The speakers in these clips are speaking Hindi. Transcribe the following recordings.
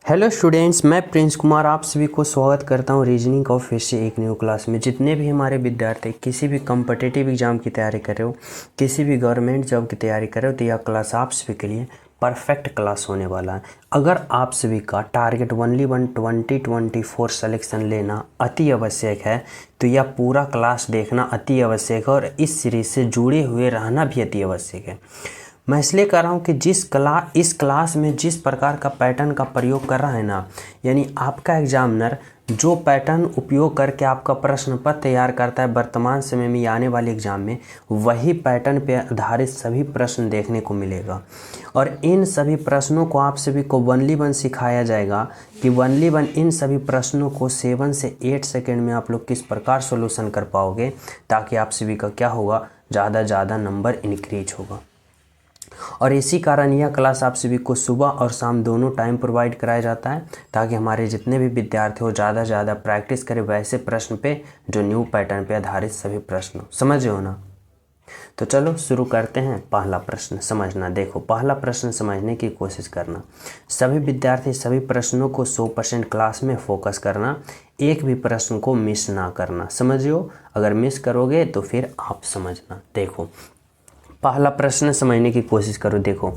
हेलो स्टूडेंट्स, मैं प्रिंस कुमार आप सभी को स्वागत करता हूं रीजनिंग का फिर से एक न्यू क्लास में। जितने भी हमारे विद्यार्थी किसी भी कॉम्पिटिटिव एग्ज़ाम की तैयारी कर रहे हो, किसी भी गवर्नमेंट जॉब की तैयारी कर रहे हो, तो यह क्लास आप सभी के लिए परफेक्ट क्लास होने वाला है। अगर आप सभी का टारगेट ओनली 2024 सिलेक्शन लेना अति आवश्यक है, तो यह पूरा क्लास देखना अति आवश्यक है और इस सीरीज से जुड़े हुए रहना भी अति आवश्यक है। मैं इसलिए कर रहा हूँ कि इस क्लास में जिस प्रकार का पैटर्न का प्रयोग कर रहा है ना, यानी आपका एग्जामिनर जो पैटर्न उपयोग करके आपका प्रश्न पत्र तैयार करता है वर्तमान समय में आने वाले एग्जाम में, वही पैटर्न पे आधारित सभी प्रश्न देखने को मिलेगा। और इन सभी प्रश्नों को आप सभी को वनली वन सिखाया जाएगा कि वनली वन इन सभी प्रश्नों को 7 से 8 सेकेंड में आप लोग किस प्रकार सोल्यूशन कर पाओगे, ताकि आप सभी का क्या होगा, ज़्यादा नंबर इंक्रीज होगा। और इसी कारण यह क्लास आप सभी को सुबह और शाम दोनों टाइम प्रोवाइड कराया जाता है, ताकि हमारे जितने भी विद्यार्थी हो ज़्यादा प्रैक्टिस करें वैसे प्रश्न पे जो न्यू पैटर्न पे आधारित सभी प्रश्न हो। समझ हो ना? तो चलो शुरू करते हैं। पहला प्रश्न समझना। देखो, पहला प्रश्न समझने की कोशिश करना। सभी विद्यार्थी सभी प्रश्नों को 100% क्लास में फोकस करना, एक भी प्रश्न को मिस ना करना। समझियो, अगर मिस करोगे तो फिर आप समझना। देखो, पहला प्रश्न समझने की कोशिश करो। देखो,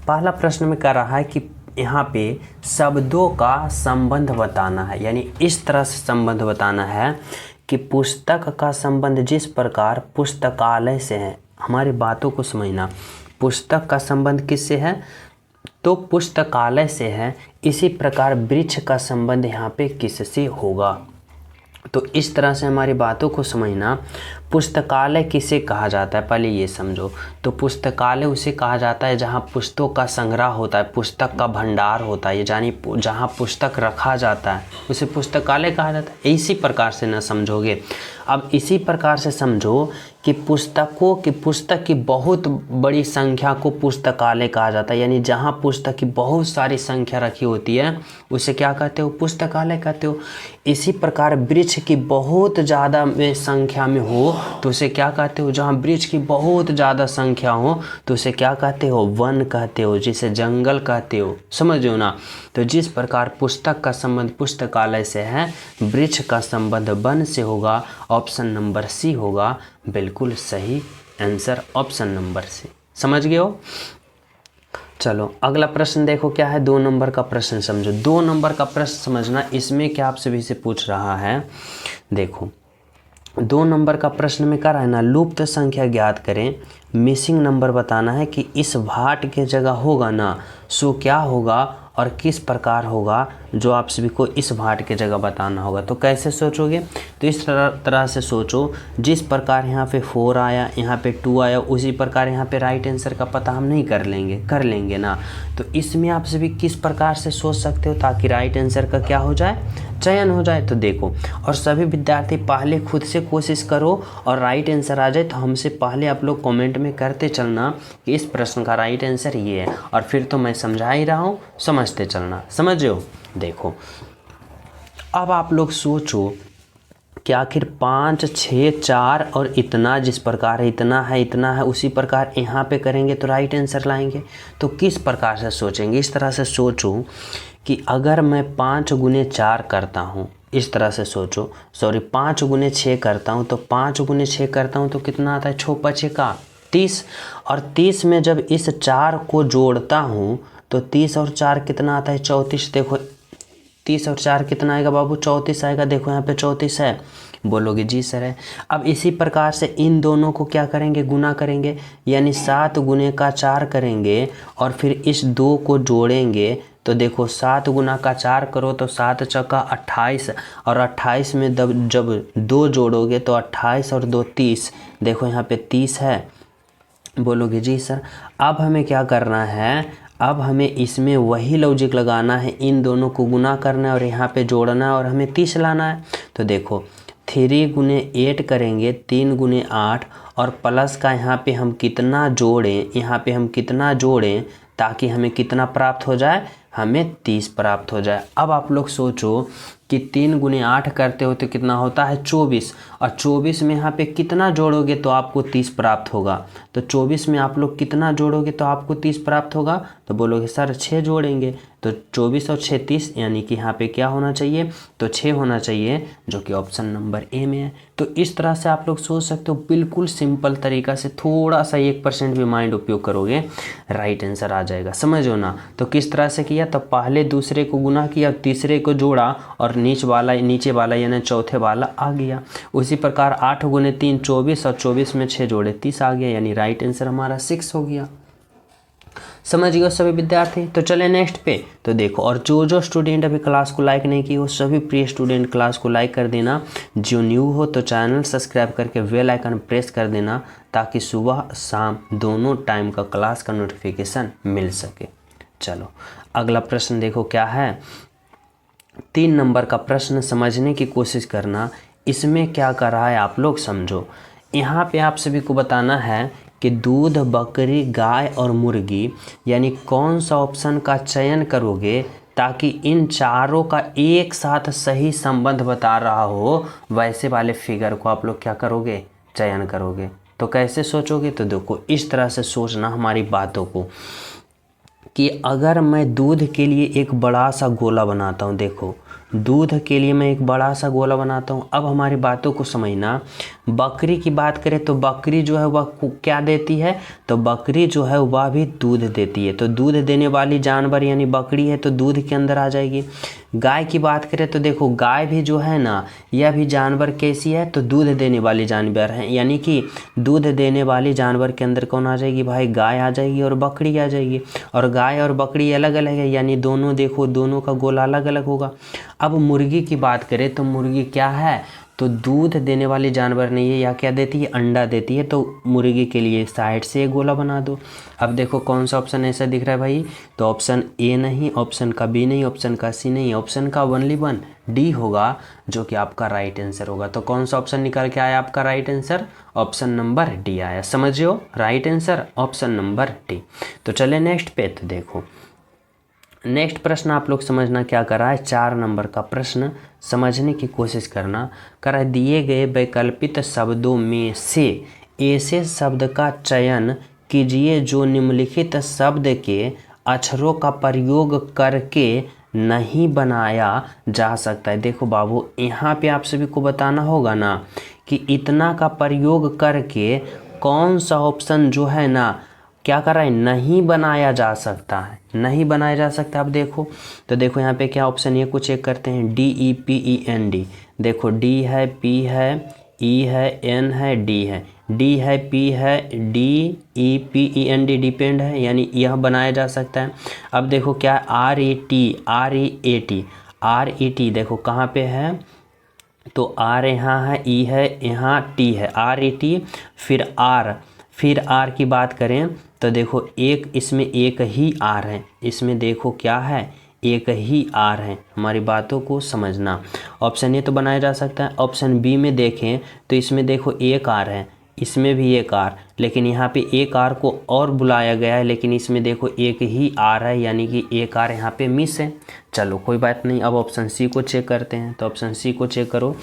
पहला प्रश्न में कह रहा है कि यहाँ पे शब्दों का संबंध बताना है, यानी इस तरह से संबंध बताना है कि पुस्तक का संबंध जिस प्रकार पुस्तकालय से है। हमारी बातों को समझना, पुस्तक का संबंध किससे है तो पुस्तकालय से है, इसी प्रकार वृक्ष का संबंध यहाँ पे किससे होगा। तो इस तरह से हमारी बातों को समझना। पुस्तकालय किसे कहा जाता है, पहले ये समझो। तो पुस्तकालय उसे कहा जाता है जहाँ पुस्तकों का संग्रह होता है, पुस्तक का भंडार होता है, यानी जहाँ पुस्तक रखा जाता है उसे पुस्तकालय कहा जाता है। इसी प्रकार से ना समझोगे। अब इसी प्रकार से समझो कि पुस्तक की बहुत बड़ी संख्या को पुस्तकालय कहा जाता है, यानी जहाँ पुस्तक की बहुत सारी संख्या रखी होती है उसे क्या कहते हो, पुस्तकालय कहते हो। इसी प्रकार वृक्ष की बहुत ज़्यादा संख्या में हो तो उसे क्या कहते हो, जहाँ वृक्ष की बहुत ज़्यादा संख्या हो तो उसे क्या कहते हो, वन कहते हो, जिसे जंगल कहते हो। समझो ना। तो जिस प्रकार पुस्तक का संबंध पुस्तकालय से है, वृक्ष का संबंध वन से होगा। ऑप्शन नंबर सी होगा बिल्कुल सही आंसर, ऑप्शन नंबर सी। समझ गए हो? चलो अगला प्रश्न देखो क्या है। 2 नंबर का प्रश्न समझो। 2 नंबर का प्रश्न समझना, इसमें क्या आप सभी से पूछ रहा है। देखो, 2 नंबर का प्रश्न में क्या रहना, लुप्त संख्या ज्ञात करें, मिसिंग नंबर बताना है कि इस भाट के जगह होगा ना, सो क्या होगा और किस प्रकार होगा, जो आप सभी को इस भाट के जगह बताना होगा। तो कैसे सोचोगे, तो इस तरह से सोचो, जिस प्रकार यहाँ पे 4 आया, यहाँ पे 2 आया, उसी प्रकार यहाँ पे राइट आंसर का पता हम नहीं कर लेंगे ना। तो इसमें आप सभी किस प्रकार से सोच सकते हो ताकि राइट आंसर का क्या हो जाए, चयन हो जाए। तो देखो, और सभी विद्यार्थी पहले खुद से कोशिश करो और राइट आंसर आ जाए तो हमसे पहले आप लोग कमेंट में करते चलना कि इस प्रश्न का राइट आंसर ये है, और फिर तो मैं समझा ही रहा हूँ, समझते चलना। समझो। देखो, अब आप लोग सोचो कि आखिर 5, 6, 4 और इतना, जिस प्रकार है इतना है उसी प्रकार यहाँ पे करेंगे तो राइट आंसर लाएंगे। तो किस प्रकार से सोचेंगे, इस तरह से सोचो कि अगर मैं 5 गुने 4 करता हूँ, इस तरह से सोचो, 5 गुने 6 करता हूँ, तो 5 गुने 6 करता हूँ तो कितना आता है, 6 5 का 30, और 30 में जब इस 4 को जोड़ता हूँ तो 30 और 4 कितना आता है, 34। देखो 30 और 4 कितना आएगा बाबू, 34 आएगा। देखो यहाँ पे 34 है, बोलोगे जी सर है। अब इसी प्रकार से इन दोनों को क्या करेंगे, गुना करेंगे, यानी 7 गुने का 4 करेंगे और फिर इस 2 को जोड़ेंगे। तो देखो 7 गुना का 4 करो तो 7 चौका 28, और 28 में जब 2 जोड़ोगे तो 28 और 2 30। देखो यहाँ पे 30 है, बोलोगे जी सर। अब हमें क्या करना है, अब हमें इसमें वही लॉजिक लगाना है, इन दोनों को गुना करना है और यहाँ पे जोड़ना है और हमें 30 लाना है। तो देखो 3 गुने 8 करेंगे, 3 गुने 8, और प्लस का यहाँ पे हम कितना जोड़ें, ताकि हमें कितना प्राप्त हो जाए, हमें 30 प्राप्त हो जाए। अब आप लोग सोचो कि 3 गुने 8 करते हो तो कितना होता है 24, और 24 में यहाँ पे कितना जोड़ोगे तो आपको 30 प्राप्त होगा। तो 24 में आप लोग कितना जोड़ोगे तो आपको 30 प्राप्त होगा, तो बोलोगे सर 6 जोड़ेंगे, तो 24 और 6 30, यानी कि यहाँ पे क्या होना चाहिए, तो 6 होना चाहिए, जो कि ऑप्शन नंबर ए में है। तो इस तरह से आप लोग सोच सकते हो, बिल्कुल सिंपल तरीका से, थोड़ा सा 1% भी माइंड उपयोग करोगे राइट आंसर आ जाएगा, समझो ना। तो किस तरह से किया, तो पहले दूसरे को गुना किया, तीसरे को जोड़ा और नीचे वाला यानी चौथे वाला आ गया। उसी प्रकार 8 गुने 3 24, और 24 में 6 जोड़े 30 आ गया, यानी राइट आंसर हमारा 6 हो गया। समझ गए सभी विद्यार्थी। तो चले नेक्स्ट पे। तो देखो, और जो स्टूडेंट अभी क्लास को लाइक नहीं की हो, सभी प्रिय स्टूडेंट क्लास को लाइक कर देना। जो न्यू हो तो चैनल सब्सक्राइब करके बेल आइकन प्रेस कर देना, ताकि सुबह शाम दोनों टाइम का क्लास का नोटिफिकेशन मिल सके। चलो अगला प्रश्न देखो क्या है। 3 नंबर का प्रश्न समझने की कोशिश करना। इसमें क्या कर रहा है आप लोग समझो। यहाँ पे आप सभी को बताना है कि दूध, बकरी, गाय और मुर्गी, यानी कौन सा ऑप्शन का चयन करोगे ताकि इन चारों का एक साथ सही संबंध बता रहा हो, वैसे वाले फिगर को आप लोग क्या करोगे, चयन करोगे। तो कैसे सोचोगे, तो देखो इस तरह से सोचना हमारी बातों को, कि अगर मैं दूध के लिए एक बड़ा सा गोला बनाता हूँ, देखो दूध के लिए मैं एक बड़ा सा गोला बनाता हूँ। अब हमारी बातों को समझना। बकरी की बात करें तो बकरी जो है वह क्या देती है, तो बकरी जो है वह भी दूध देती है। तो दूध देने वाली जानवर यानी बकरी है, तो दूध के अंदर आ जाएगी। गाय की बात करें तो देखो गाय भी जो है ना, यह भी जानवर कैसी है, तो दूध देने वाली जानवर है, यानी कि दूध देने वाली जानवर के अंदर कौन आ जाएगी भाई, गाय आ जाएगी और बकरी आ जाएगी। और गाय और बकरी अलग अलग है, यानी दोनों देखो दोनों का गोला अलग अलग होगा। अब मुर्गी की बात करें तो मुर्गी क्या है, तो दूध देने वाली जानवर नहीं है, या क्या देती है, अंडा देती है। तो मुर्गी के लिए साइड से एक गोला बना दो। अब देखो कौन सा ऑप्शन ऐसा दिख रहा है भाई, तो ऑप्शन ए नहीं, ऑप्शन का बी नहीं, ऑप्शन का सी नहीं, ऑप्शन का ओनली 1 डी होगा, जो कि आपका राइट आंसर होगा। तो कौन सा ऑप्शन निकल के आया आपका right answer, option number D आया। समझियो right answer option number D. तो चले नेक्स्ट पे। तो देखो नेक्स्ट प्रश्न आप लोग समझना क्या कर रहा है, 4 नंबर का प्रश्न समझने की कोशिश करना। कर रहा है, दिए गए वैकल्पित शब्दों में से ऐसे शब्द का चयन कीजिए जो निम्नलिखित शब्द के अक्षरों का प्रयोग करके नहीं बनाया जा सकता है। देखो बाबू, यहाँ पे आप सभी को बताना होगा ना कि इतना का प्रयोग करके कौन सा ऑप्शन जो है ना क्या कर रहा है, नहीं बनाया जा सकता है, नहीं बनाया जा सकता। अब देखो, तो देखो यहाँ पे क्या ऑप्शन है, कुछ चेक करते हैं। DEPEND, देखो डी है, पी है, ई है, एन है, डी है, डी है, पी है, DEPEND डिपेंड है, यानी यह बनाया जा सकता है। अब देखो क्या है, RET, देखो कहाँ पे है, तो आर यहाँ है, ई है, यहाँ टी है, RET। फिर आर की बात करें तो देखो एक इसमें एक ही आर है, इसमें देखो क्या है, एक ही आर है। हमारी बातों को समझना। ऑप्शन ए तो बनाया जा सकता है। ऑप्शन बी में देखें तो इसमें देखो एक आर है, इसमें भी एक आर, लेकिन यहाँ पे एक आर को और बुलाया गया है, लेकिन इसमें देखो एक ही आर है, यानी कि एक आर यहाँ पे मिस है। चलो कोई बात नहीं। अब ऑप्शन सी को चेक करते हैं। तो ऑप्शन सी को चेक करो,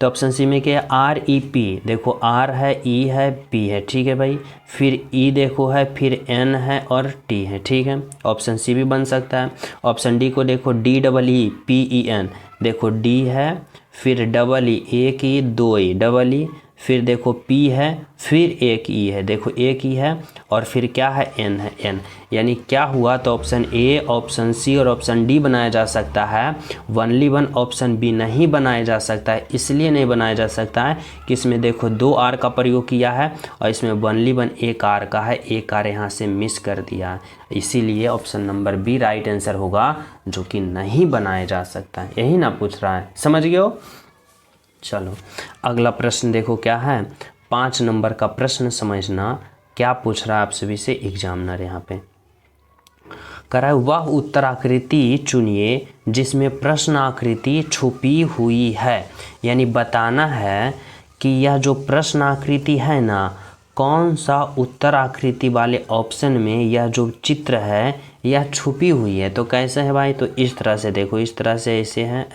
तो ऑप्शन सी में क्या है, REP, देखो आर है, ई है, पी है, ठीक है भाई। फिर ई देखो है, फिर एन है और टी है, ठीक है। ऑप्शन सी भी बन सकता है। ऑप्शन डी को देखो, DEEPEN, देखो डी है, फिर डबल ई, एक ई, दो ई, डबल ई, फिर देखो पी है, फिर एक ई है, देखो एक ई है, और फिर क्या है, एन है, एन, यानी क्या हुआ, तो ऑप्शन ए, ऑप्शन सी और ऑप्शन डी बनाया जा सकता है। ओनली 1 ऑप्शन बी नहीं बनाया जा सकता है। इसलिए नहीं बनाया जा सकता है कि इसमें देखो 2 आर का प्रयोग किया है, और इसमें ओनली 1 एक आर का है, एक आर यहाँ से मिस कर दिया है। इसीलिए option number B right answer होगा, जो कि नहीं बनाया जा सकता है। यही ना पूछ रहा है, समझ गए हो। चलो अगला प्रश्न देखो क्या है, 5 नंबर का प्रश्न समझना क्या पूछ रहा है आप सभी से एग्जामिनर। यहाँ पे करा है, वह उत्तराकृति चुनिए जिसमें प्रश्न आकृति छुपी हुई है। यानी बताना है कि यह जो प्रश्न आकृति है ना, कौन सा उत्तर आकृति वाले ऑप्शन में यह जो चित्र है यह छुपी हुई है। तो कैसे है भाई, तो इस तरह से देखो, इस तरह से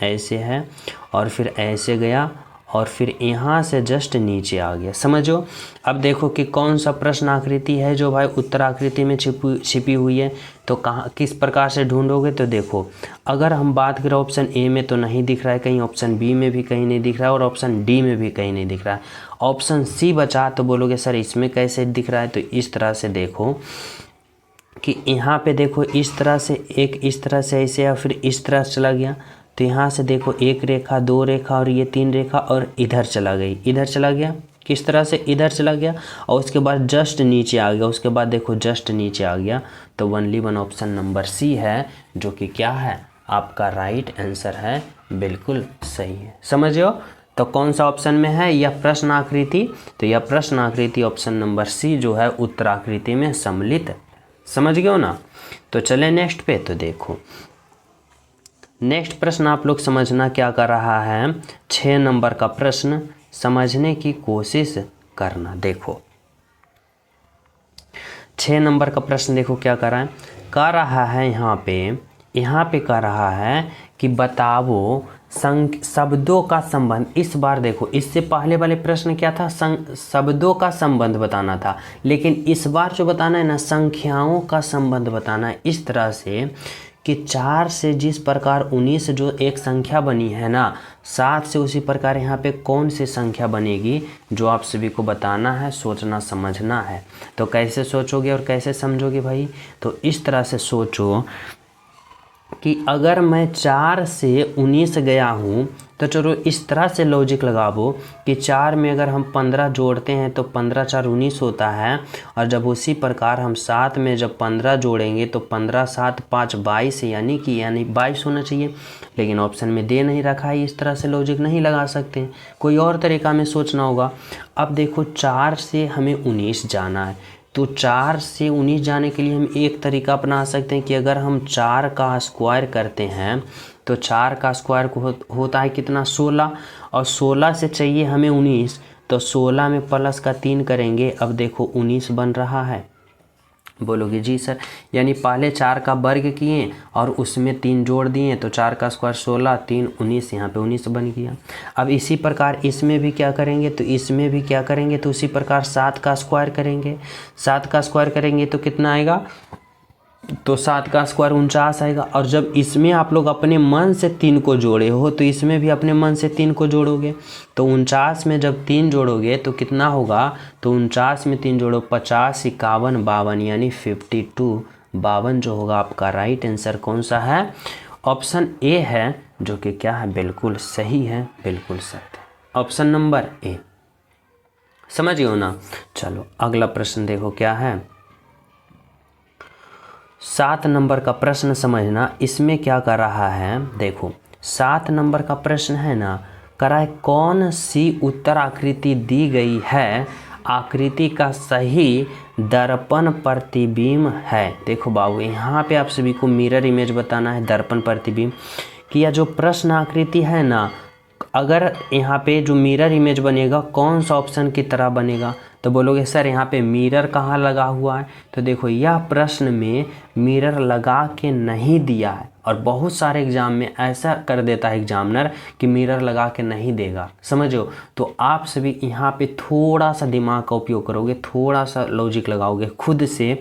ऐसे है और फिर ऐसे गया और फिर यहाँ से जस्ट नीचे आ गया, समझो। अब देखो कि कौन सा प्रश्न आकृति है जो भाई उत्तर आकृति में छिपी हुई है। तो कहाँ किस प्रकार से ढूंढोगे, तो देखो अगर हम बात करें ऑप्शन ए में तो नहीं दिख रहा है कहीं, ऑप्शन बी में भी कहीं नहीं दिख रहा है और ऑप्शन डी में भी कहीं नहीं दिख रहा है। ऑप्शन सी बचा तो बोलोगे सर इसमें कैसे दिख रहा है, तो इस तरह से देखो कि यहाँ पे देखो इस तरह से एक इस तरह से ऐसे या फिर इस तरह से चला गया। तो यहाँ से देखो एक रेखा, दो रेखा और ये तीन रेखा और इधर चला गई, इधर चला गया, किस तरह से इधर चला गया और उसके बाद जस्ट नीचे आ गया, उसके बाद देखो जस्ट नीचे आ गया। तो only one option number C है जो कि क्या है आपका राइट आंसर है, बिल्कुल सही है, समझियो। तो कौन सा ऑप्शन में है यह प्रश्न आकृति, तो यह प्रश्न आकृति ऑप्शन नंबर सी जो है उत्तराकृति में सम्मिलित, समझ गए हो ना। तो चले नेक्स्ट पे, तो देखो नेक्स्ट प्रश्न आप लोग समझना क्या कर रहा है, 6 नंबर का प्रश्न समझने की कोशिश करना। देखो 6 नंबर का प्रश्न देखो क्या कर रहा है यहाँ पे कह रहा है कि बताओ शब्दों का संबंध। इस बार देखो इससे पहले वाले प्रश्न क्या था, शब्दों का संबंध बताना था, लेकिन इस बार जो बताना है ना संख्याओं का संबंध बताना है। इस तरह से कि 4 से जिस प्रकार 19 जो एक संख्या बनी है ना, 7 से उसी प्रकार यहाँ पे कौन सी संख्या बनेगी जो आप सभी को बताना है, सोचना समझना है। तो कैसे सोचोगे और कैसे समझोगे भाई, तो इस तरह से सोचो कि अगर मैं 4 से 19 गया हूँ तो चलो इस तरह से लॉजिक लगाओ कि 4 में अगर हम 15 जोड़ते हैं तो 15 4 19 होता है, और जब उसी प्रकार हम 7 में जब 15 जोड़ेंगे तो 15 7 5 22 यानी 22 होना चाहिए, लेकिन ऑप्शन में दे नहीं रखा है। इस तरह से लॉजिक नहीं लगा सकते, कोई और तरीका में सोचना होगा। अब देखो 4 से हमें 19 जाना है, तो 4 से 19 जाने के लिए हम एक तरीका अपना सकते हैं कि अगर हम 4 का स्क्वायर करते हैं तो 4 का स्क्वायर को होता है कितना 16, और 16 से चाहिए हमें 19, तो 16 में प्लस का 3 करेंगे, अब देखो 19 बन रहा है। बोलोगे जी सर, यानी पहले 4 का वर्ग किए और उसमें 3 जोड़ दिए, तो 4 का स्क्वायर 16 3 19, यहाँ पे 19 बन गया। अब इसी प्रकार इसमें भी क्या करेंगे, तो इसमें भी क्या करेंगे, तो उसी प्रकार 7 का स्क्वायर करेंगे। 7 का स्क्वायर करेंगे तो कितना आएगा, तो 7 का स्क्वायर 49 आएगा। और जब इसमें आप लोग अपने मन से 3 को जोड़े हो तो इसमें भी अपने मन से 3 को जोड़ोगे, तो 49 में जब 3 जोड़ोगे तो कितना होगा, तो 49 में 3 जोड़ो 50 51 52 यानी 52, 52 जो होगा आपका राइट आंसर कौन सा है, ऑप्शन ए है, जो कि क्या है बिल्कुल सही है, बिल्कुल सत्य, ऑप्शन नंबर ए, समझ हो ना। चलो अगला प्रश्न देखो क्या है, 7 नंबर का प्रश्न समझना। इसमें क्या कर रहा है, देखो 7 नंबर का प्रश्न है ना, कर रहा है कौन सी उत्तर आकृति दी गई है, आकृति का सही दर्पण प्रतिबिंब है। देखो बाबू यहाँ पे आप सभी को मिरर इमेज बताना है, दर्पण प्रतिबिंब कि यह जो प्रश्न आकृति है ना, अगर यहाँ पे जो मिरर इमेज बनेगा कौन सा ऑप्शन की तरह बनेगा, तो बोलोगे सर यहाँ पे मिरर कहाँ लगा हुआ है, तो देखो यह प्रश्न में मिरर लगा के नहीं दिया है, और बहुत सारे एग्जाम में ऐसा कर देता है एग्जामिनर कि मिरर लगा के नहीं देगा, समझो। तो आप सभी यहाँ पे थोड़ा सा दिमाग का उपयोग करोगे, थोड़ा सा लॉजिक लगाओगे खुद से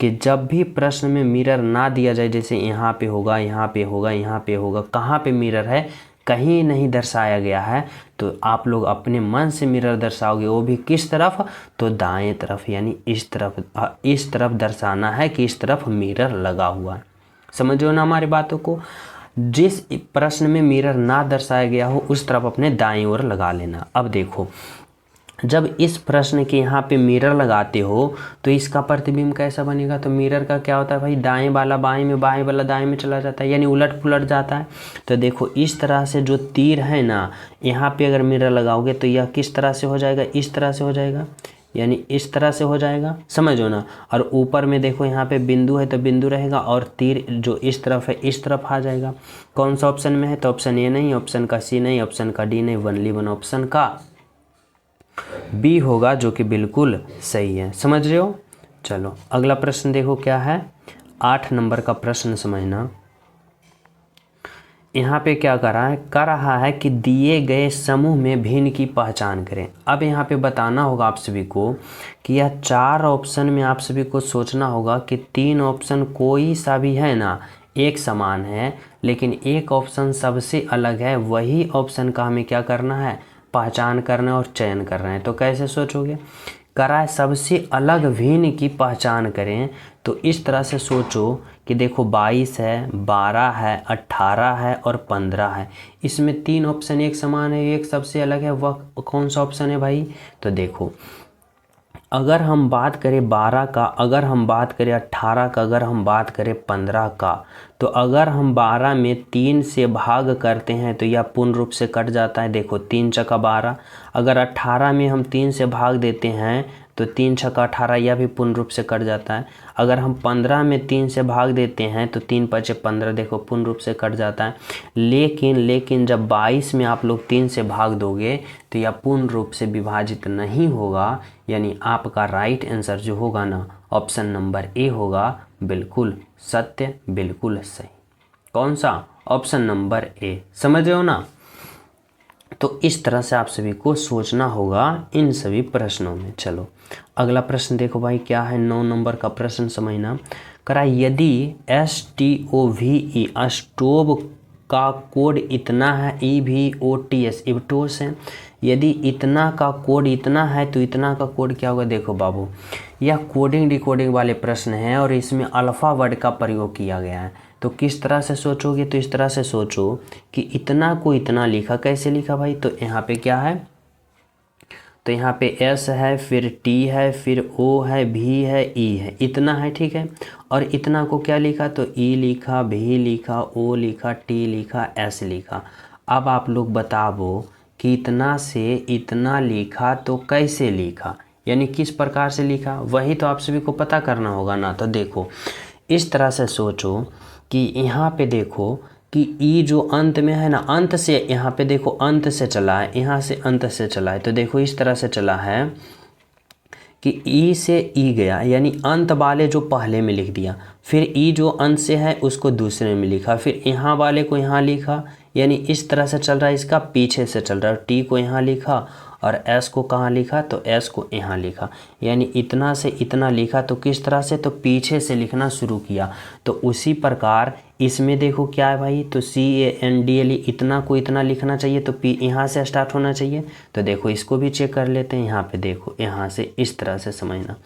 कि जब भी प्रश्न में मिरर ना दिया जाए, जैसे यहाँ पे होगा, यहाँ पे होगा, यहाँ पे होगा, कहाँ पे मिरर है कहीं नहीं दर्शाया गया है, तो आप लोग अपने मन से मिरर दर्शाओगे, वो भी किस तरफ, तो दाएं तरफ, यानी इस तरफ दर्शाना है कि इस तरफ मिरर लगा हुआ है, समझो ना हमारी बातों को। जिस प्रश्न में मिरर ना दर्शाया गया हो उस तरफ अपने दाएं ओर लगा लेना। अब देखो जब इस प्रश्न के यहाँ पे मिरर लगाते हो तो इसका प्रतिबिंब कैसा बनेगा, तो मिरर का क्या होता है भाई, दाएं वाला बाएं में, बाएं वाला दाएं में चला जाता है, यानी उलट पुलट जाता है। तो देखो इस तरह से जो तीर है ना, यहाँ पे अगर मिरर लगाओगे तो यह किस तरह से हो जाएगा, इस तरह से हो जाएगा, यानी इस तरह से हो जाएगा, समझो ना। और ऊपर में देखो यहाँ पे बिंदु है तो बिंदु रहेगा, और तीर जो इस तरफ है इस तरफ आ जाएगा। कौन सा ऑप्शन में है, तो ऑप्शन ए नहीं, ऑप्शन का सी नहीं, ऑप्शन का डी नहीं, ओनली वन ऑप्शन का बी होगा, जो कि बिल्कुल सही है। समझ रहे हो? चलो अगला प्रश्न देखो क्या है। 8 नंबर का प्रश्न समझना। यहाँ पे क्या कर रहा है कि दिए गए समूह में भिन्न की पहचान करें। अब यहाँ पे बताना होगा आप सभी को कि यह 4 ऑप्शन में आप सभी को सोचना होगा कि 3 ऑप्शन कोई सा भी है ना एक समान है, लेकिन एक ऑप्शन सबसे अलग है। वही ऑप्शन का हमें क्या करना है, पहचान करना और चयन करना है। तो कैसे सोचोगे? करा है सबसे अलग भिन्न की पहचान करें, तो इस तरह से सोचो कि देखो 22 है, 12 है, 18 है और 15 है। इसमें 3 ऑप्शन एक समान है, एक सबसे अलग है। वह कौन सा ऑप्शन है भाई? तो देखो अगर हम बात करें 12 का, अगर हम बात करें 18 का, अगर हम बात करें 15 का, तो अगर हम 12 में 3 से भाग करते हैं तो यह पूर्ण रूप से कट जाता है। देखो 3 छक्का 12। अगर 18 में हम 3 से भाग देते हैं तो 3 छक्का 18, यह भी पूर्ण रूप से कट जाता है। अगर हम 15 में 3 से भाग देते हैं तो 3 पचे 15, देखो पूर्ण रूप से कट जाता है। लेकिन जब 22 में आप लोग 3 से भाग दोगे तो यह पूर्ण रूप से विभाजित नहीं होगा। यानी आपका राइट आंसर जो होगा ना, ऑप्शन नंबर ए होगा, बिल्कुल सत्य, बिल्कुल सही। कौन सा? Option number A. समझ रहे हो ना? तो इस तरह से आप सभी को सोचना होगा इन सभी प्रश्नों में। चलो अगला प्रश्न देखो भाई क्या है। 9 नंबर का प्रश्न समझना। करा यदि STOVE स्टोव का कोड इतना है, EVOTS इवटोस है। यदि इतना का कोड इतना है तो इतना का कोड क्या होगा? देखो बाबू, यह कोडिंग डिकोडिंग वाले प्रश्न हैं और इसमें अल्फ़ा वर्ड का प्रयोग किया गया है। तो किस तरह से सोचोगे? तो इस तरह से सोचो कि इतना को इतना लिखा, कैसे लिखा भाई? तो यहाँ पे क्या है, तो यहाँ पे S है, फिर T है, फिर O है, V है, E है, इतना है, ठीक है। और इतना को क्या लिखा? तो E लिखा, V लिखा, O लिखा, T लिखा, S लिखा। अब आप लोग बताओ कि इतना से इतना लिखा तो कैसे लिखा, यानी किस प्रकार से लिखा, वही तो आप सभी को पता करना होगा ना। तो देखो इस तरह से सोचो कि यहाँ पे देखो कि ई जो अंत में है ना, अंत से यहाँ पे देखो अंत से चला है, यहाँ से अंत से चला है। तो देखो इस तरह से चला है कि ई से ई गया, यानी अंत वाले जो पहले में लिख दिया, फिर ई जो अंत से है उसको दूसरे में लिखा, फिर यहाँ वाले को यहाँ लिखा, यानी इस तरह से चल रहा है। इसका पीछे से चल रहा है। टी को यहाँ लिखा और एस को कहाँ लिखा? तो एस को यहाँ लिखा। यानी इतना से इतना लिखा तो किस तरह से? तो पीछे से लिखना शुरू किया। तो उसी प्रकार इसमें देखो क्या है भाई, तो CANDLE इतना को इतना लिखना चाहिए, तो पी यहाँ से स्टार्ट होना चाहिए। तो देखो इसको भी चेक कर लेते हैं। यहाँ पे देखो, यहाँ से इस तरह से समझना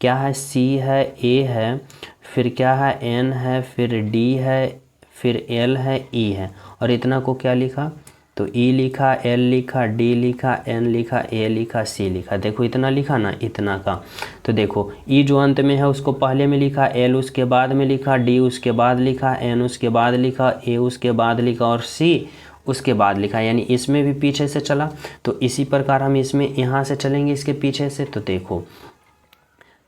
क्या है, C है, A है, फिर क्या है, N है, फिर D है, फिर L है, E है, और इतना को क्या लिखा? तो E लिखा, L लिखा, D लिखा, N लिखा, A लिखा, C लिखा। देखो इतना लिखा ना, इतना का। तो देखो E जो अंत में है उसको पहले में लिखा, L उसके बाद में लिखा, D उसके बाद लिखा, N उसके बाद लिखा, A उसके बाद लिखा और C उसके बाद लिखा, यानी इसमें भी पीछे से चला। तो इसी प्रकार हम इसमें यहाँ से चलेंगे इसके पीछे से। तो देखो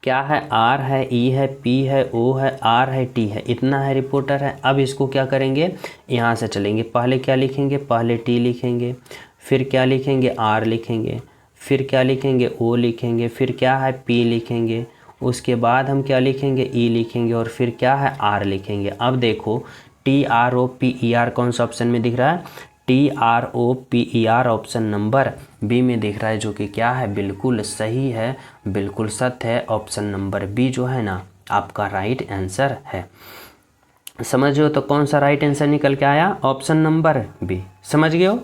क्या है, R है, E है, P है, O है, R है, T है, इतना है, रिपोर्टर है। अब इसको क्या करेंगे, यहाँ से चलेंगे। पहले क्या लिखेंगे? पहले T लिखेंगे, फिर क्या लिखेंगे? R लिखेंगे, फिर क्या लिखेंगे? O लिखेंगे, फिर क्या है? P लिखेंगे, उसके बाद हम क्या लिखेंगे? E लिखेंगे, और फिर क्या है? R लिखेंगे। अब देखो TROPER कौन सा ऑप्शन में दिख रहा है? TROPER ऑप्शन नंबर बी में दिख रहा है, जो कि क्या है, बिल्कुल सही है, बिल्कुल सत्य है। ऑप्शन नंबर बी जो है ना आपका राइट आंसर है। समझ हो? तो कौन सा राइट आंसर निकल के आया? Option number B. समझ गए हो?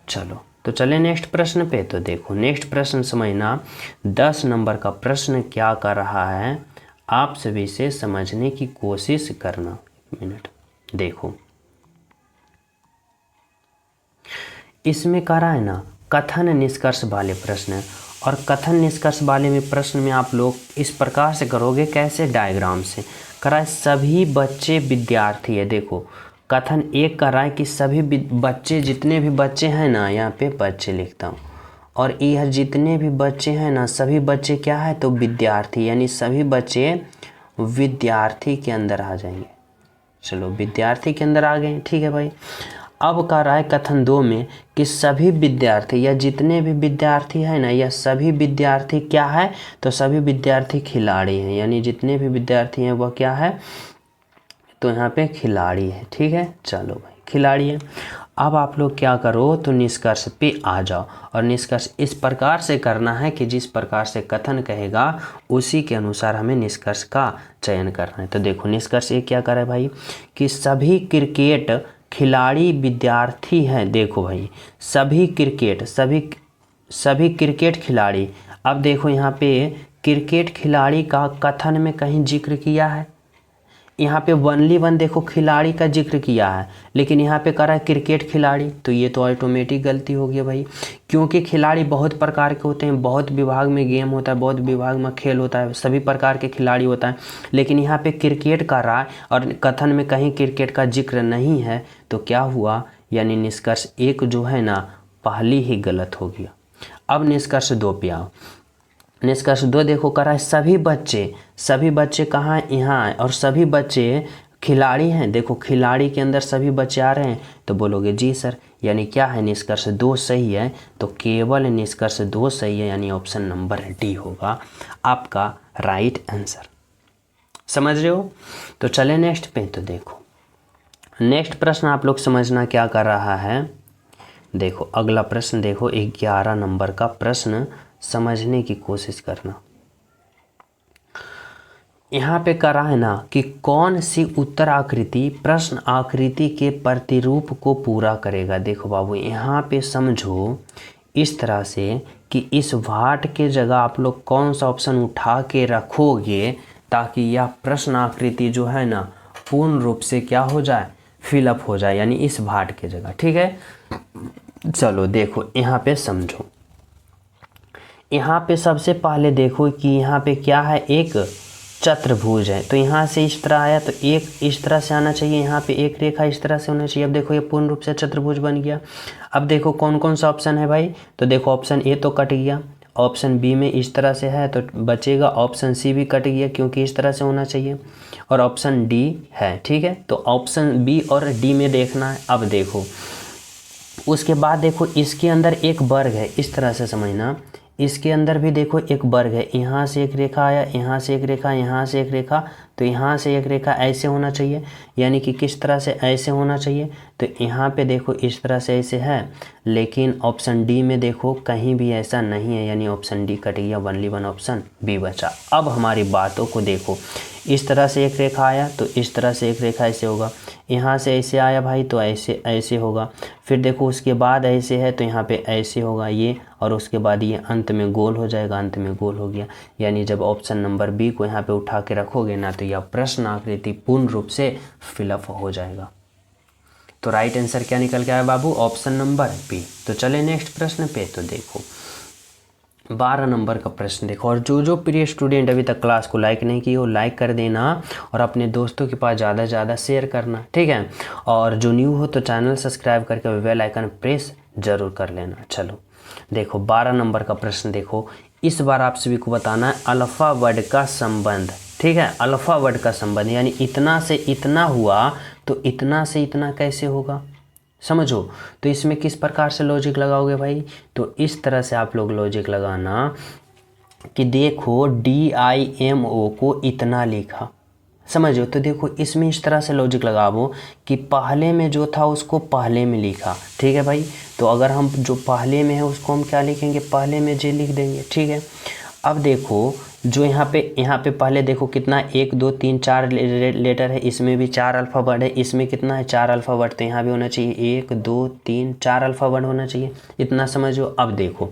चलो तो चले नेक्स्ट प्रश्न पे। तो देखो नेक्स्ट प्रश्न समझना। 10 नंबर का प्रश्न क्या कर रहा है, आप सभी से समझने की कोशिश करना। एक मिनट देखो, इसमें कह रहा है ना कथन निष्कर्ष वाले प्रश्न, और कथन निष्कर्ष वाले में प्रश्न में आप लोग इस प्रकार से करोगे, कैसे? डायग्राम से। कह रहा है सभी बच्चे विद्यार्थी है। देखो कथन एक कर रहा है कि सभी बच्चे, जितने भी बच्चे हैं ना, यहाँ पे बच्चे लिखता हूँ, और यह जितने भी बच्चे हैं ना, सभी बच्चे क्या है? तो विद्यार्थी, यानी सभी बच्चे विद्यार्थी के अंदर आ जाएंगे। चलो विद्यार्थी के अंदर आ गए, ठीक है भाई। अब कह रहा है कथन 2 में कि सभी विद्यार्थी या जितने भी विद्यार्थी हैं ना, या सभी विद्यार्थी क्या है, तो सभी विद्यार्थी खिलाड़ी हैं, यानी जितने भी विद्यार्थी हैं वह क्या है, तो यहाँ पे खिलाड़ी है। ठीक है, चलो भाई खिलाड़ी है। अब आप लोग क्या करो, तो निष्कर्ष पे आ जाओ, और निष्कर्ष इस प्रकार से करना है कि जिस प्रकार से कथन कहेगा उसी के अनुसार हमें निष्कर्ष का चयन करना है। तो देखो निष्कर्ष ये क्या करे भाई, कि सभी क्रिकेट खिलाड़ी विद्यार्थी हैं। देखो भाई सभी क्रिकेट, सभी क्रिकेट खिलाड़ी। अब देखो यहाँ पे क्रिकेट खिलाड़ी का कथन में कहीं जिक्र किया है, यहाँ पे वनली वन देखो खिलाड़ी का जिक्र किया है, लेकिन यहाँ पे करा है क्रिकेट खिलाड़ी, तो ये तो ऑटोमेटिक गलती हो गई भाई, क्योंकि खिलाड़ी बहुत प्रकार के होते हैं, बहुत विभाग में गेम होता है, बहुत विभाग में खेल होता है, सभी प्रकार के खिलाड़ी होता है, लेकिन यहाँ पे क्रिकेट कर रहा है और कथन में कहीं क्रिकेट का जिक्र नहीं है, तो क्या हुआ, यानी निष्कर्ष 1 जो है ना पहली ही गलत हो गया। अब निष्कर्ष 2 पे आओ। निष्कर्ष 2 देखो करा है सभी बच्चे कहाँ हैं, यहाँ हैं, और सभी बच्चे खिलाड़ी हैं। देखो खिलाड़ी के अंदर सभी बच्चे आ रहे हैं, तो बोलोगे जी सर, यानी क्या है, निष्कर्ष 2 सही है, तो केवल निष्कर्ष 2 सही है, यानी ऑप्शन नंबर डी होगा आपका राइट आंसर। समझ रहे हो? तो चले नेक्स्ट पे। तो देखो नेक्स्ट प्रश्न आप लोग समझना क्या कर रहा है। देखो अगला प्रश्न देखो 11 नंबर का प्रश्न समझने की कोशिश करना। यहाँ पे करा है ना कि कौन सी उत्तर आकृति प्रश्न आकृति के प्रतिरूप को पूरा करेगा। देखो बाबू यहाँ पे समझो इस तरह से कि इस वाट के जगह आप लोग कौन सा ऑप्शन उठा के रखोगे ताकि यह प्रश्न आकृति जो है ना पूर्ण रूप से क्या हो जाए, फिलअप हो जाए, यानी इस भाट के जगह। ठीक है, चलो देखो यहाँ पे समझो। यहाँ पे सबसे पहले देखो कि यहाँ पे क्या है, एक चतुर्भुज है, तो यहाँ से इस तरह आया तो एक इस तरह से आना चाहिए, यहाँ पे एक रेखा इस तरह से होना चाहिए। अब देखो ये पूर्ण रूप से चतुर्भुज बन गया। अब देखो कौन कौन सा ऑप्शन है भाई, तो देखो ऑप्शन ए तो कट गया, ऑप्शन बी में इस तरह से है तो बचेगा, ऑप्शन सी भी कट गया क्योंकि इस तरह से होना चाहिए, और ऑप्शन डी है। ठीक है, तो ऑप्शन बी और डी में देखना है। अब देखो उसके बाद देखो इसके अंदर एक वर्ग है, इस तरह से समझना, इसके अंदर भी देखो एक वर्ग है, यहाँ से एक रेखा आया, यहाँ से एक रेखा, यहाँ से एक रेखा, तो यहाँ से एक रेखा ऐसे होना चाहिए, यानी कि किस तरह से ऐसे होना चाहिए, तो यहाँ पे देखो इस तरह से ऐसे है, लेकिन ऑप्शन डी में देखो कहीं भी ऐसा नहीं है, यानी ऑप्शन डी कट गया, वनली वन ऑप्शन बी बचा। अब हमारी बातों को देखो, इस तरह से एक रेखा आया तो इस तरह से एक रेखा ऐसे होगा, यहाँ से ऐसे आया भाई तो ऐसे ऐसे होगा, फिर देखो उसके बाद ऐसे है तो यहाँ पे ऐसे होगा ये, और उसके बाद ये अंत में गोल हो जाएगा, अंत में गोल हो गया, यानी जब ऑप्शन नंबर बी को यहाँ पे उठा के रखोगे ना तो यह प्रश्न आकृति पूर्ण रूप से फिलअप हो जाएगा। तो राइट आंसर क्या निकल के आया बाबू, ऑप्शन नंबर बी। तो चले नेक्स्ट प्रश्न पे। तो देखो 12 नंबर का प्रश्न देखो, और जो प्रिय स्टूडेंट अभी तक क्लास को लाइक नहीं किए हो लाइक कर देना, और अपने दोस्तों के पास ज़्यादा से ज़्यादा शेयर करना। ठीक है, और जो न्यू हो तो चैनल सब्सक्राइब करके बेल आइकन प्रेस जरूर कर लेना। चलो देखो 12 नंबर का प्रश्न देखो, इस बार आप सभी को बताना है अल्फा वर्ड का संबंध। ठीक है, अल्फा वर्ड का संबंध, यानी इतना से इतना हुआ तो इतना से इतना कैसे होगा, समझो। तो इसमें किस प्रकार से लॉजिक लगाओगे भाई, तो इस तरह से आप लोग लॉजिक लगाना कि देखो DIMO को इतना लिखा, समझो, तो देखो इसमें इस तरह से लॉजिक लगाओ कि पहले में जो था उसको पहले में लिखा। ठीक है भाई, तो अगर हम जो पहले में है उसको हम क्या लिखेंगे, पहले में जे लिख देंगे। ठीक है, अब देखो जो यहाँ पे पहले देखो कितना 1 2 3 4 लेटर है, इसमें भी 4 अल्फ़ाबेट है, इसमें कितना है 4 अल्फ़ाबेट, तो यहाँ भी होना चाहिए 1 2 3 4 अल्फ़ाबेट होना चाहिए, इतना समझो। अब देखो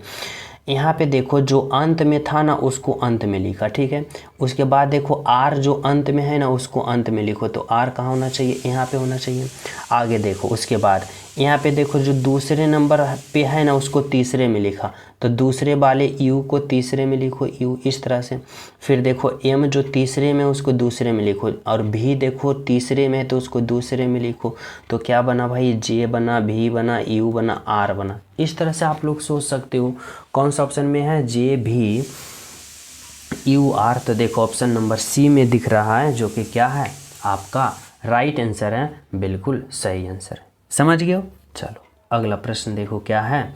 यहाँ पे देखो जो अंत में था ना उसको अंत में लिखा। ठीक है, उसके बाद देखो आर जो अंत में है ना उसको अंत में लिखो, तो आर कहाँ होना चाहिए, यहाँ पे होना चाहिए। आगे देखो उसके बाद यहाँ पे देखो जो दूसरे नंबर पे है ना उसको तीसरे में लिखा, तो दूसरे वाले यू को तीसरे में लिखो, यू इस तरह से। फिर देखो एम जो तीसरे में उसको दूसरे में लिखो, और भी देखो तीसरे में है तो उसको दूसरे में लिखो, तो क्या बना भाई, जे बना, भी बना, यू बना, आर बना। इस तरह से आप लोग सोच सकते हो कौन सा ऑप्शन में है, जे भी यू आर। तो देखो ऑप्शन नंबर सी में दिख रहा है, जो कि क्या है आपका राइट आंसर है, बिल्कुल सही आंसर है। समझ गए हो। चलो अगला प्रश्न देखो क्या है,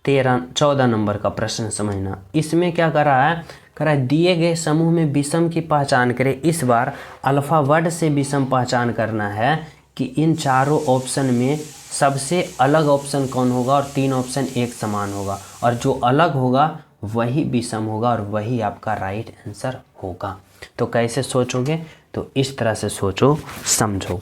14 नंबर का प्रश्न समझना। इसमें क्या कर रहा है, दिए गए समूह में विषम की पहचान करें। इस बार अल्फा वर्ड से विषम पहचान करना है कि इन चारों ऑप्शन में सबसे अलग ऑप्शन कौन होगा और 3 ऑप्शन एक समान होगा, और जो अलग होगा वही विषम होगा और वही आपका राइट आंसर होगा। तो कैसे सोचोगे, तो इस तरह से सोचो समझो।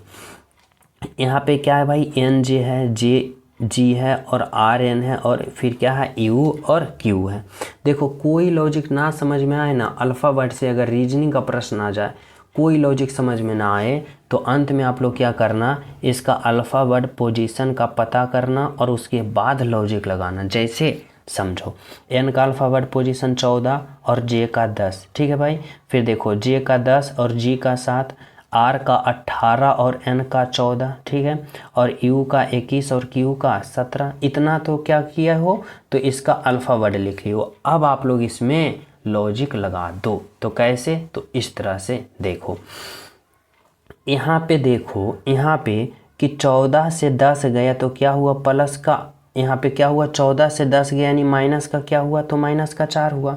यहाँ पे क्या है भाई, एन जे है, जे जी है और आर एन है और फिर क्या है यू और क्यू है। देखो कोई लॉजिक ना समझ में आए ना, अल्फ़ाबेट से अगर रीजनिंग का प्रश्न आ जाए, कोई लॉजिक समझ में ना आए, तो अंत में आप लोग क्या करना, इसका अल्फ़ाबेट पोजीशन का पता करना और उसके बाद लॉजिक लगाना। जैसे समझो एन का अल्फ़ाबेट पोजीशन 14 और जे का 10, ठीक है भाई। फिर देखो जे का 10 और जी का 7, आर का 18 और एन का 14, ठीक है, और यू का 21 और क्यू का 17। इतना तो क्या किया हो, तो इसका अल्फ़ाबेट लिख लियो। अब आप लोग इसमें लॉजिक लगा दो। तो कैसे, तो इस तरह से देखो, यहाँ पे देखो, यहाँ पे कि 14 से 10 गया तो क्या हुआ, प्लस का, यहाँ पे क्या हुआ, 14 से 10 गया यानी माइनस का क्या हुआ, तो माइनस का 4 हुआ।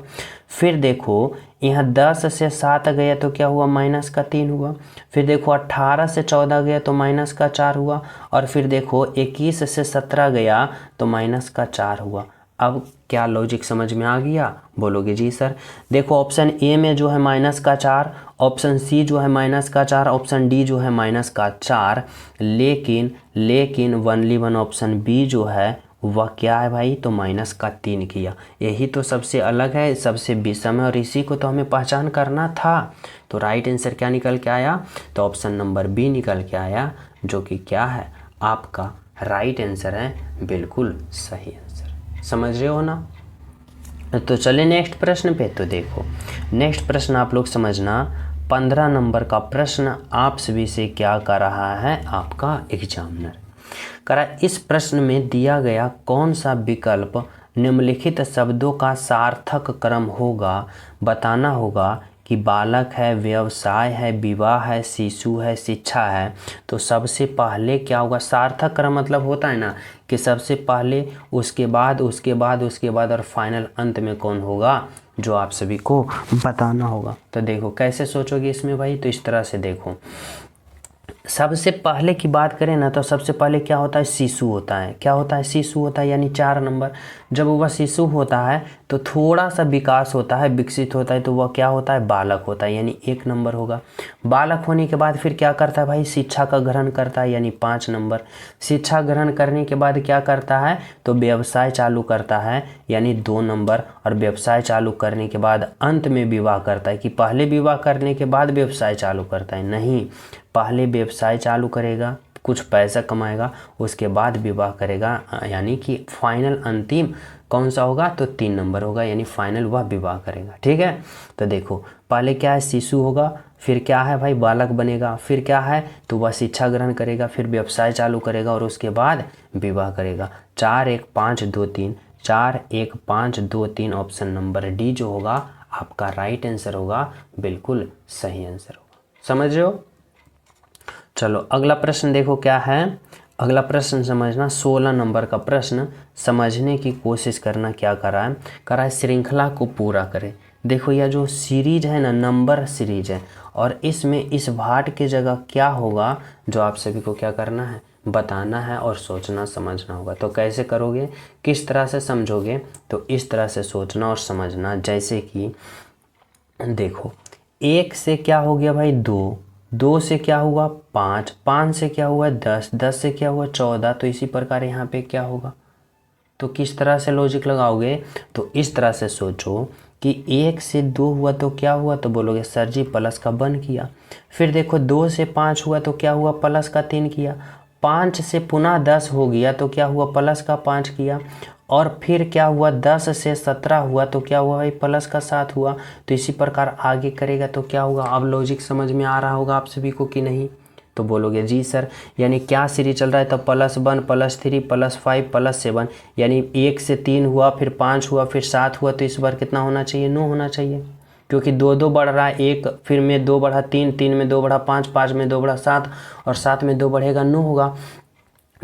फिर देखो यहाँ 10 से 7 गया तो क्या हुआ, माइनस का 3 हुआ। फिर देखो 18 से 14 गया तो माइनस का 4 हुआ। और फिर देखो 21 से 17 गया तो माइनस का 4 हुआ। अब क्या लॉजिक समझ में आ गया, बोलोगे जी सर। देखो ऑप्शन ए में जो है माइनस का 4, ऑप्शन सी जो है माइनस का 4, ऑप्शन डी जो है माइनस का 4, लेकिन वनली वन ऑप्शन बी जो है वह क्या है भाई, तो माइनस का 3 किया। यही तो सबसे अलग है, सबसे विषम है, और इसी को तो हमें पहचान करना था। तो राइट आंसर क्या निकल के आया, तो ऑप्शन नंबर बी निकल के आया, जो कि क्या है आपका राइट आंसर है, बिल्कुल सही आंसर। समझ रहे हो ना। तो चले नेक्स्ट प्रश्न पे। तो देखो नेक्स्ट प्रश्न आप लोग समझना, 15 नंबर का प्रश्न आप सभी से क्या कर रहा है आपका एग्जामिनर। करा इस प्रश्न में दिया गया कौन सा विकल्प निम्नलिखित शब्दों का सार्थक क्रम होगा, बताना होगा कि बालक है, व्यवसाय है, विवाह है, शिशु है, शिक्षा है। तो सबसे पहले क्या होगा, सार्थक क्रम मतलब होता है ना कि सबसे पहले, उसके बाद, उसके बाद, उसके बाद और फाइनल अंत में कौन होगा, जो आप सभी को बताना होगा। तो देखो कैसे सोचोगे इसमें भाई, तो इस तरह से देखो, सबसे पहले की बात करें ना, तो सबसे पहले क्या होता है, शिशु होता है। क्या होता है, शिशु होता है, यानी 4 नंबर। जब वह शिशु होता है तो थोड़ा सा विकास होता है, विकसित होता है, तो वह क्या होता है, बालक होता है, यानी 1 नंबर होगा। बालक होने के बाद फिर क्या करता है भाई, शिक्षा का ग्रहण करता है, यानी 5 नंबर। शिक्षा ग्रहण करने के बाद क्या करता है, तो व्यवसाय चालू करता है, यानी 2 नंबर। और व्यवसाय चालू करने के बाद अंत में विवाह करता है, कि पहले विवाह करने के बाद व्यवसाय चालू करता है, नहीं, पहले व्यवसाय चालू करेगा, कुछ पैसा कमाएगा, उसके बाद विवाह करेगा, यानी कि फाइनल अंतिम कौन सा होगा, तो 3 नंबर होगा, यानी फाइनल वह विवाह करेगा। ठीक है, तो देखो पहले क्या है, शिशु होगा, फिर क्या है भाई, बालक बनेगा, फिर क्या है, तो वह शिक्षा ग्रहण करेगा, फिर व्यवसाय चालू करेगा और उसके बाद विवाह करेगा। 4 1 5 2 3, 4 1 5 2 3, ऑप्शन नंबर डी जो होगा आपका राइट आंसर होगा, बिल्कुल सही आंसर होगा। समझ रहे हो। चलो अगला प्रश्न देखो क्या है, अगला प्रश्न समझना, 16 नंबर का प्रश्न समझने की कोशिश करना। क्या करा है, श्रृंखला को पूरा करें। देखो यह जो सीरीज है ना, नंबर सीरीज है, और इसमें इस भाट की जगह क्या होगा, जो आप सभी को क्या करना है, बताना है और सोचना समझना होगा। तो कैसे करोगे, किस तरह से समझोगे, तो इस तरह से सोचना और समझना। जैसे कि देखो 1 से क्या हो गया भाई, 2, 2 से क्या हुआ 5, 5 से क्या हुआ 10, 10 से क्या हुआ 14। तो इसी प्रकार यहाँ पे क्या होगा, तो किस तरह से लॉजिक लगाओगे, तो इस तरह से सोचो कि 1 से 2 हुआ तो क्या हुआ, तो बोलोगे सर जी प्लस का 1 किया। फिर देखो 2 से 5 हुआ तो क्या हुआ, प्लस का 3 किया। 5 से पुनः 10 हो गया तो क्या हुआ, प्लस का 5 किया। और फिर क्या हुआ, 10 से 17 हुआ तो क्या हुआ भाई, प्लस का 7 हुआ। तो इसी प्रकार आगे करेगा तो क्या होगा। अब लॉजिक समझ में आ रहा होगा आप सभी को कि नहीं, तो बोलोगे जी सर, यानी क्या सीरीज चल रहा है, तो +1 +3 +5 +7, यानी 1 से 3 हुआ, फिर 5 हुआ, फिर 7 हुआ, तो इस बार कितना होना चाहिए, 9 होना चाहिए। क्योंकि 2 2 बढ़ रहा है, 1 फिर में 2 बढ़ा 3, 3 में 2 बढ़ा 5, 5 में 2 बढ़ा 7 और 7 में 2 बढ़ेगा 9 होगा।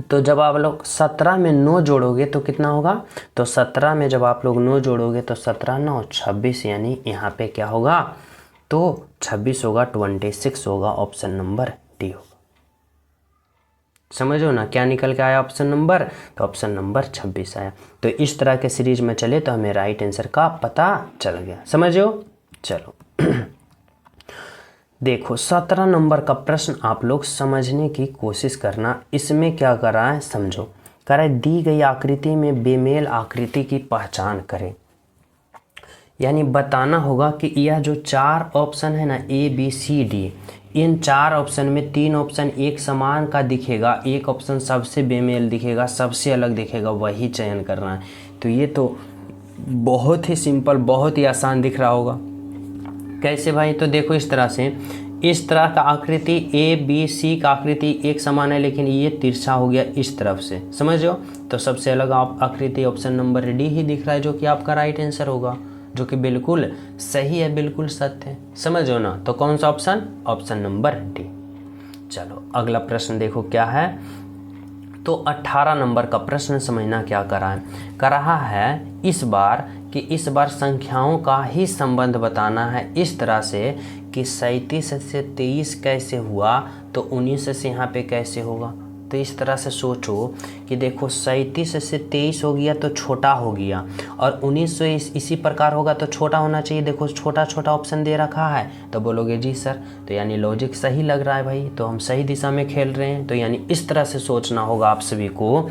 तो जब आप लोग 17 में 9 जोड़ोगे तो कितना होगा, तो 17 में जब आप लोग 9 जोड़ोगे तो 17 9 26, यानी यहाँ पे क्या होगा, तो 26 होगा, 26 होगा, ऑप्शन नंबर डी होगा। समझो ना क्या निकल के आया ऑप्शन नंबर, तो ऑप्शन नंबर 26 आया। तो इस तरह के सीरीज में चले तो हमें राइट आंसर का पता चल गया। समझो, चलो देखो 17 नंबर का प्रश्न आप लोग समझने की कोशिश करना। इसमें क्या कर रहा है समझो, कह रहा है दी गई आकृति में बेमेल आकृति की पहचान करें। यानी बताना होगा कि यह जो 4 ऑप्शन है ना ए बी सी डी, इन 4 ऑप्शन में 3 ऑप्शन एक समान का दिखेगा, एक ऑप्शन सबसे बेमेल दिखेगा, सबसे अलग दिखेगा, वही चयन करना है। तो ये तो बहुत ही सिंपल, बहुत ही आसान दिख रहा होगा। कैसे भाई, तो देखो इस तरह से, इस तरह का आकृति ए बी सी का आकृति एक समान है, लेकिन ये तिरछा हो गया इस तरफ से, समझो। तो सबसे अलग आकृति ऑप्शन नंबर डी ही दिख रहा है, जो कि आपका राइट आंसर होगा, जो कि बिल्कुल सही है, बिल्कुल सत्य है। समझो ना, तो कौन सा ऑप्शन, ऑप्शन नंबर डी। चलो अगला प्रश्न देखो क्या है। तो 18 नंबर का प्रश्न समझना क्या कर रहा है इस बार कि इस बार संख्याओं का ही संबंध बताना है, इस तरह से कि 37 से 23 कैसे हुआ तो 19 से यहाँ पे कैसे होगा। तो इस तरह से सोचो कि देखो 37 से 23 हो गया तो छोटा हो गया, और 19 से इसी प्रकार होगा तो छोटा होना चाहिए। देखो छोटा छोटा ऑप्शन दे रखा है, तो बोलोगे जी सर, तो यानी लॉजिक सही लग रहा है भाई, तो हम सही दिशा में खेल रहे हैं। तो यानी इस तरह से सोचना होगा आप सभी को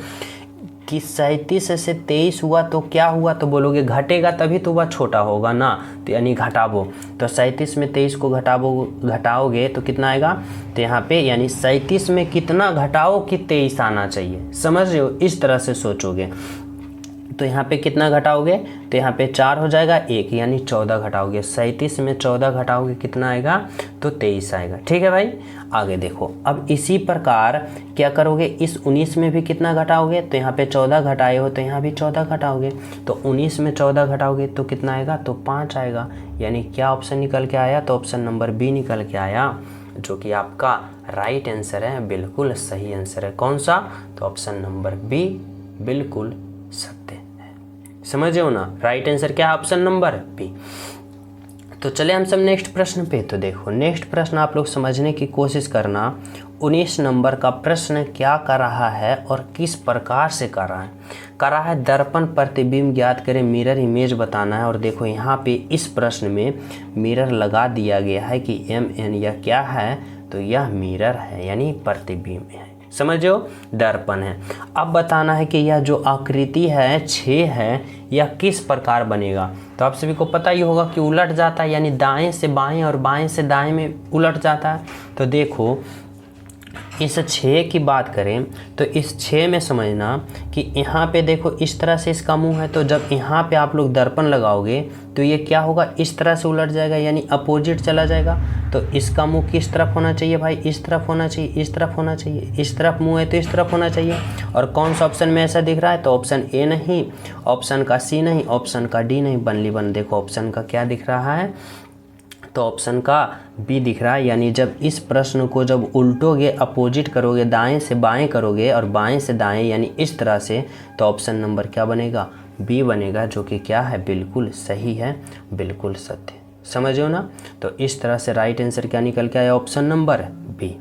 कि 37 से 23 हुआ तो क्या हुआ, तो बोलोगे घटेगा तभी तो वह छोटा होगा ना, तो यानी घटाओ। तो 37 में 23 को घटाओगे तो कितना आएगा, तो यहाँ पे यानी 37 में कितना घटाओ कि 23 आना चाहिए। समझ रहे हो, इस तरह से सोचोगे। तो यहाँ पे कितना घटाओगे, तो यहाँ पे 4 हो जाएगा, 1 यानी 14 घटाओगे। 37 में 14 घटाओगे कितना आएगा, तो 23 आएगा। ठीक है भाई, आगे देखो। अब इसी प्रकार क्या करोगे, इस 19 में भी कितना घटाओगे, तो यहाँ पे 14 घटाए हो तो यहाँ भी 14 घटाओगे। तो 19 में 14 घटाओगे तो कितना आएगा, तो 5 आएगा। यानी क्या ऑप्शन निकल के आया, तो ऑप्शन नंबर बी निकल के आया, जो कि आपका राइट आंसर है, बिल्कुल सही आंसर है। कौन सा, तो ऑप्शन नंबर बी बिल्कुल सत्य है। समझे हो ना, राइट आंसर क्या है, ऑप्शन नंबर बी। तो चले हम सब नेक्स्ट प्रश्न पे। तो देखो नेक्स्ट प्रश्न आप लोग समझने की कोशिश करना। 19 नंबर का प्रश्न क्या कर रहा है और किस प्रकार से कर रहा है दर्पण प्रतिबिंब ज्ञात करें, मिरर इमेज बताना है। और देखो यहाँ पे इस प्रश्न में मिरर लगा दिया गया है कि MN यह क्या है, तो यह मिरर है, यानी प्रतिबिंब है। समझो, दर्पण है। अब बताना है कि यह जो आकृति है 6 है, यह किस प्रकार बनेगा। तो आप सभी को पता ही होगा कि उलट जाता है, यानी दाएं से बाएं और बाएं से दाएं में उलट जाता है। तो देखो इस 6 की बात करें तो इस 6 में समझना कि यहाँ पे देखो इस तरह से इसका मुंह है, तो जब यहाँ पे आप लोग दर्पण लगाओगे तो ये क्या होगा, इस तरह से उलट जाएगा, यानी अपोजिट चला जाएगा। तो इसका मुंह किस तरफ होना चाहिए भाई, इस तरफ होना चाहिए, इस तरफ होना चाहिए। इस तरफ मुंह है तो इस तरफ होना चाहिए। और कौन सा ऑप्शन में ऐसा दिख रहा है, तो ऑप्शन ए नहीं, ऑप्शन का सी नहीं, ऑप्शन का डी नहीं, बनली बन। देखो ऑप्शन का क्या दिख रहा है, तो ऑप्शन का बी दिख रहा है। यानी जब इस प्रश्न को जब उल्टोगे, अपोजिट करोगे, दाएं से बाएं करोगे और बाएं से दाएं, यानी इस तरह से, तो ऑप्शन नंबर क्या बनेगा, बी बनेगा, जो कि क्या है, बिल्कुल सही है, बिल्कुल सत्य। समझो ना, तो इस तरह से राइट आंसर क्या निकल के आया, ऑप्शन नंबर बी।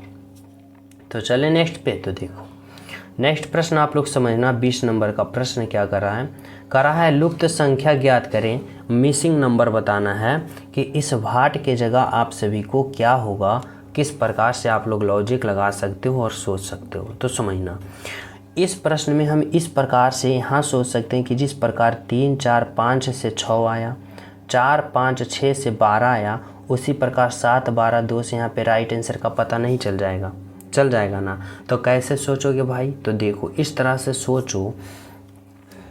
तो चले नेक्स्ट पे। तो देखो नेक्स्ट प्रश्न आप लोग समझना। 20 नंबर का प्रश्न क्या कर रहा है लुप्त संख्या ज्ञात करें, मिसिंग नंबर बताना है कि इस भाट के जगह आप सभी को क्या होगा, किस प्रकार से आप लोग लॉजिक लगा सकते हो और सोच सकते हो। तो समझना, इस प्रश्न में हम इस प्रकार से यहाँ सोच सकते हैं कि जिस प्रकार 3 4 5 से 6 आया, 4 5 6 से 12 आया, उसी प्रकार 7 12 2 से यहाँ पे राइट आंसर का पता नहीं चल जाएगा ना। तो कैसे सोचोगे भाई, तो देखो इस तरह से सोचो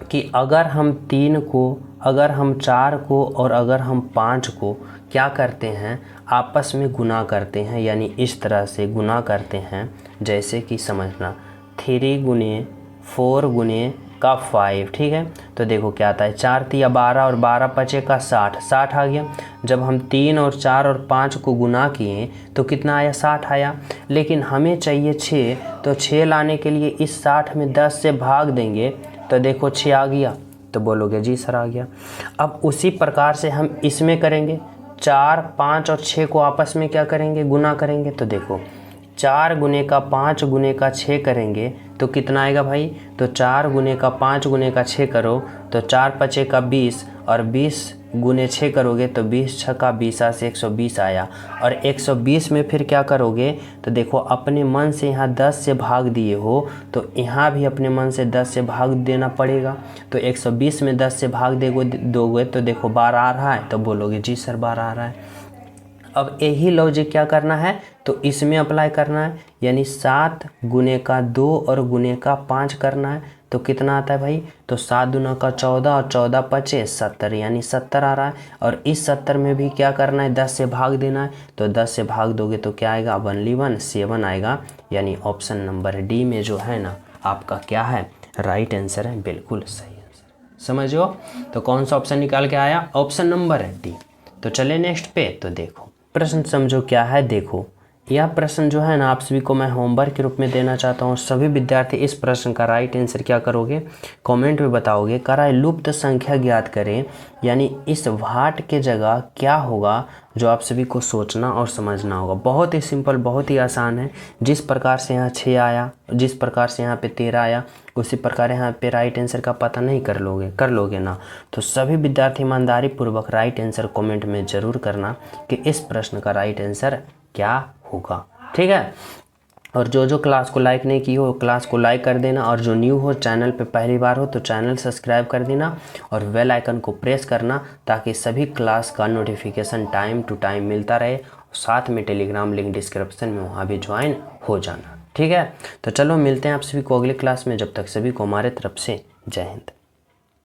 कि अगर हम 3 को, अगर हम 4 को और अगर हम 5 को क्या करते हैं, आपस में गुना करते हैं, यानी इस तरह से गुना करते हैं। जैसे कि समझना 3 गुने 4 गुने का 5, ठीक है। तो देखो क्या आता है, 4 तिया 12 और 12 पचे का 60, 60 आ गया। जब हम 3 और 4 और 5 को गुना किए तो कितना आया, 60 आया। लेकिन हमें चाहिए 6, तो 6 लाने के लिए इस 60 में 10 से भाग देंगे तो देखो 6 आ गया। तो बोलोगे जी सर आ गया। अब उसी प्रकार से हम इसमें करेंगे, 4, 5 और 6 को आपस में क्या करेंगे, गुना करेंगे। तो देखो 4 गुने का 5 गुने का 6 करेंगे तो कितना आएगा भाई, तो 4 गुने का 5 गुने का 6 करो तो 4 पचे का 20 और 20 गुने 6 करोगे तो 20 छक्का 20 से 120 आया। और 120 में फिर क्या करोगे, तो देखो अपने मन से यहाँ 10 से भाग दिए हो तो यहाँ भी अपने मन से 10 से भाग देना पड़ेगा। तो 120 में 10 से भाग दोगे तो देखो 12 आ रहा है। तो बोलोगे जी सर 12 आ रहा है। अब यही लॉजिक क्या करना है, तो इसमें अप्लाई करना है, यानी 7 गुने का 2 और गुने का 5 करना है। तो कितना आता है भाई, तो 7 दूना का 14 और 14 पचे 70, यानी 70 आ रहा है। और इस 70 में भी क्या करना है, 10 से भाग देना है। तो 10 से भाग दोगे तो क्या आएगा, 1 7 आएगा। यानी ऑप्शन नंबर डी में जो है ना आपका क्या है, राइट आंसर है, बिल्कुल सही आंसर। समझो, तो कौन सा ऑप्शन निकाल के आया, ऑप्शन नंबर है डी। तो चले नेक्स्ट पे। तो देखो प्रश्न समझो क्या है। देखो यह प्रश्न जो है ना आप सभी को मैं होमवर्क के रूप में देना चाहता हूँ। सभी विद्यार्थी इस प्रश्न का राइट आंसर क्या करोगे, कमेंट में बताओगे। कराए लुप्त संख्या ज्ञात करें, यानी इस वाट के जगह क्या होगा, जो आप सभी को सोचना और समझना होगा। बहुत ही सिंपल, बहुत ही आसान है। जिस प्रकार से यहाँ 6 आया, जिस प्रकार से यहाँ पे 13 आया, उसी प्रकार यहाँ पे राइट आंसर का पता नहीं कर लोगे ना। तो सभी विद्यार्थी ईमानदारी पूर्वक राइट आंसर कमेंट में ज़रूर करना कि इस प्रश्न का राइट आंसर क्या होगा, ठीक है। और जो क्लास को लाइक नहीं की हो क्लास को लाइक कर देना, और जो न्यू हो चैनल पे पहली बार हो तो चैनल सब्सक्राइब कर देना और बेल आइकन को प्रेस करना, ताकि सभी क्लास का नोटिफिकेशन टाइम टू टाइम मिलता रहे। साथ में टेलीग्राम लिंक डिस्क्रिप्शन में, वहाँ भी ज्वाइन हो जाना, ठीक है। तो चलो मिलते हैं आप सभी को अगली क्लास में। जब तक सभी को हमारे तरफ से जय हिंद।